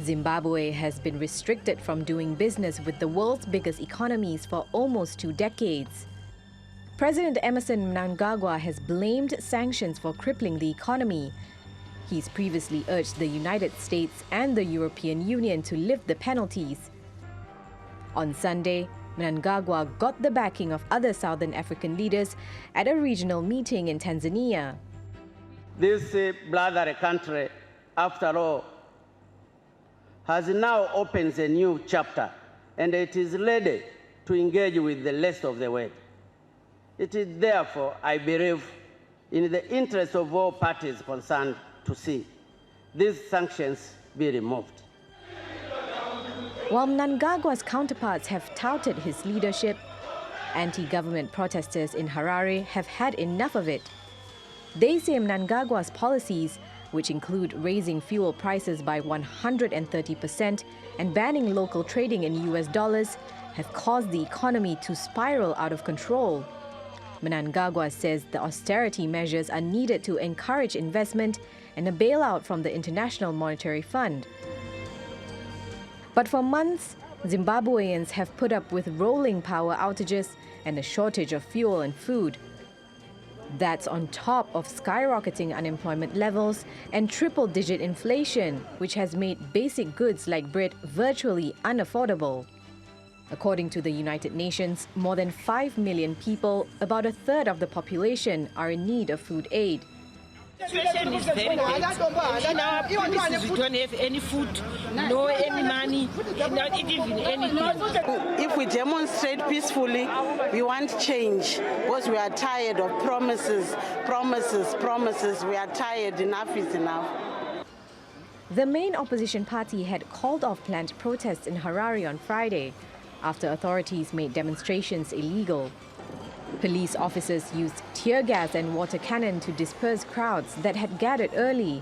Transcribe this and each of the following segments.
Zimbabwe has been restricted from doing business with the world's biggest economies for almost 2 decades. President Emmerson Mnangagwa has blamed sanctions for crippling the economy. He's previously urged the United States and the European Union to lift the penalties. On Sunday, Mnangagwa got the backing of other Southern African leaders at a regional meeting in Tanzania. This brother country, after all, has now opened a new chapter, and it is ready to engage with the rest of the world. It is therefore, I believe, in the interest of all parties concerned to see these sanctions be removed. While Mnangagwa's counterparts have touted his leadership, anti-government protesters in Harare have had enough of it. They say Mnangagwa's policies, which include raising fuel prices by 130% and banning local trading in US dollars, have caused the economy to spiral out of control. Mnangagwa says the austerity measures are needed to encourage investment and a bailout from the International Monetary Fund. But for months, Zimbabweans have put up with rolling power outages and a shortage of fuel and food. That's on top of skyrocketing unemployment levels and triple-digit inflation, which has made basic goods like bread virtually unaffordable. According to the United Nations, more than 5 million people, about a third of the population, are in need of food aid. The situation is very bad. In our places, we don't have any food, no any money, not even anything. If we demonstrate peacefully, we want change because we are tired of promises. We are tired. Enough is enough. The main opposition party had called off planned protests in Harare on Friday after authorities made demonstrations illegal. Police officers used tear gas and water cannon to disperse crowds that had gathered early,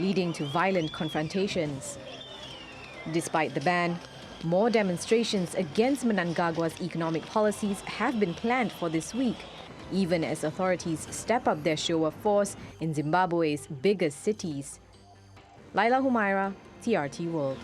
leading to violent confrontations. Despite the ban, more demonstrations against Mnangagwa's economic policies have been planned for this week, even as authorities step up their show of force in Zimbabwe's biggest cities. Laila Humairah, TRT World.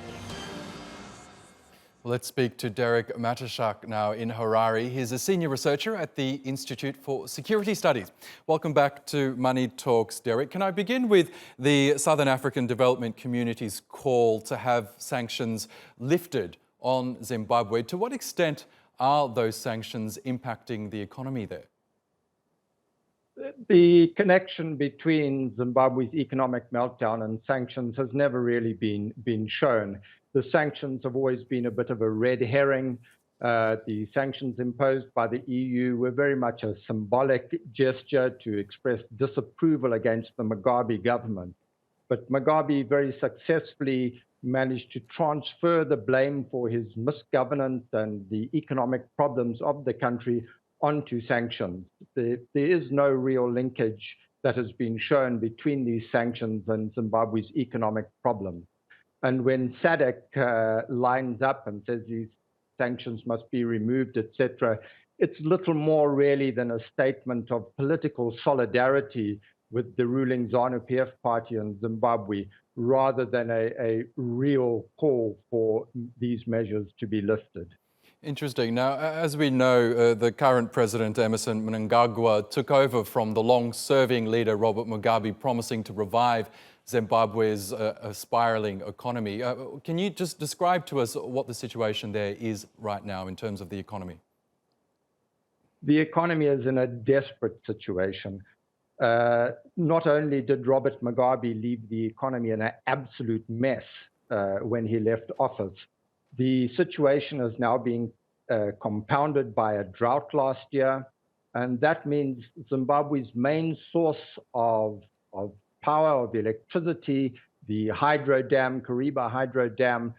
Let's speak to Derek Matyszak now in Harare. He's a senior researcher at the Institute for Security Studies. Welcome back to Money Talks, Derek. Can I begin with the Southern African Development Community's call to have sanctions lifted on Zimbabwe? To what extent are those sanctions impacting the economy there? The connection between Zimbabwe's economic meltdown and sanctions has never really been shown. The sanctions have always been a bit of a red herring. The sanctions imposed by the EU were very much a symbolic gesture to express disapproval against the Mugabe government. But Mugabe very successfully managed to transfer the blame for his misgovernance and the economic problems of the country onto sanctions. There is no real linkage that has been shown between these sanctions and Zimbabwe's economic problems. And when SADC lines up and says these sanctions must be removed, etc., it's little more really than a statement of political solidarity with the ruling ZANU-PF party in Zimbabwe, rather than a real call for these measures to be lifted. Interesting. Now, as we know, the current President Emmerson Mnangagwa took over from the long-serving leader Robert Mugabe, promising to revive Zimbabwe's spiraling economy. Can you just describe to us what the situation there is right now in terms of the economy? The economy is in a desperate situation. Not only did Robert Mugabe leave the economy in an absolute mess when he left office, the situation is now being compounded by a drought last year, and that means Zimbabwe's main source of power, of electricity, the hydro dam, Kariba hydro dam,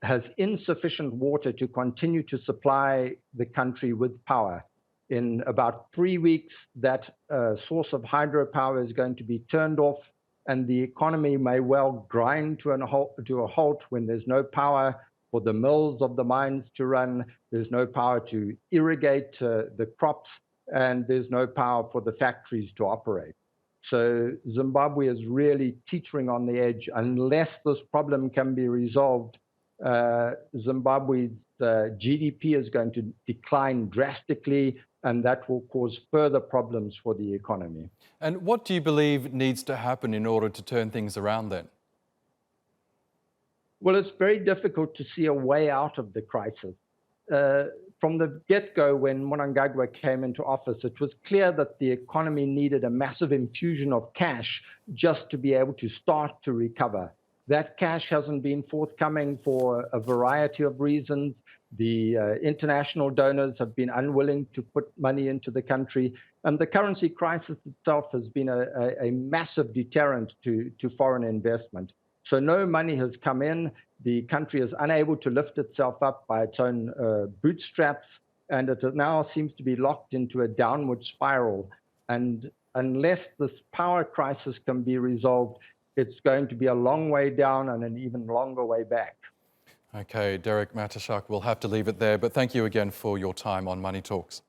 has insufficient water to continue to supply the country with power. In about 3 weeks, that source of hydropower is going to be turned off, and the economy may well grind to a halt when there's no power for the mills of the mines to run, there's no power to irrigate the crops, and there's no power for the factories to operate. So Zimbabwe is really teetering on the edge. Unless this problem can be resolved, Zimbabwe's GDP is going to decline drastically, and that will cause further problems for the economy. And what do you believe needs to happen in order to turn things around then? Well, it's very difficult to see a way out of the crisis. From the get-go, when Mnangagwa came into office, it was clear that the economy needed a massive infusion of cash just to be able to start to recover. That cash hasn't been forthcoming for a variety of reasons. The international donors have been unwilling to put money into the country, and the currency crisis itself has been a massive deterrent to foreign investment. So no money has come in. The country is unable to lift itself up by its own bootstraps, and it now seems to be locked into a downward spiral. And unless this power crisis can be resolved, it's going to be a long way down and an even longer way back. Okay, Derek Matyszak, we'll have to leave it there, but thank you again for your time on Money Talks.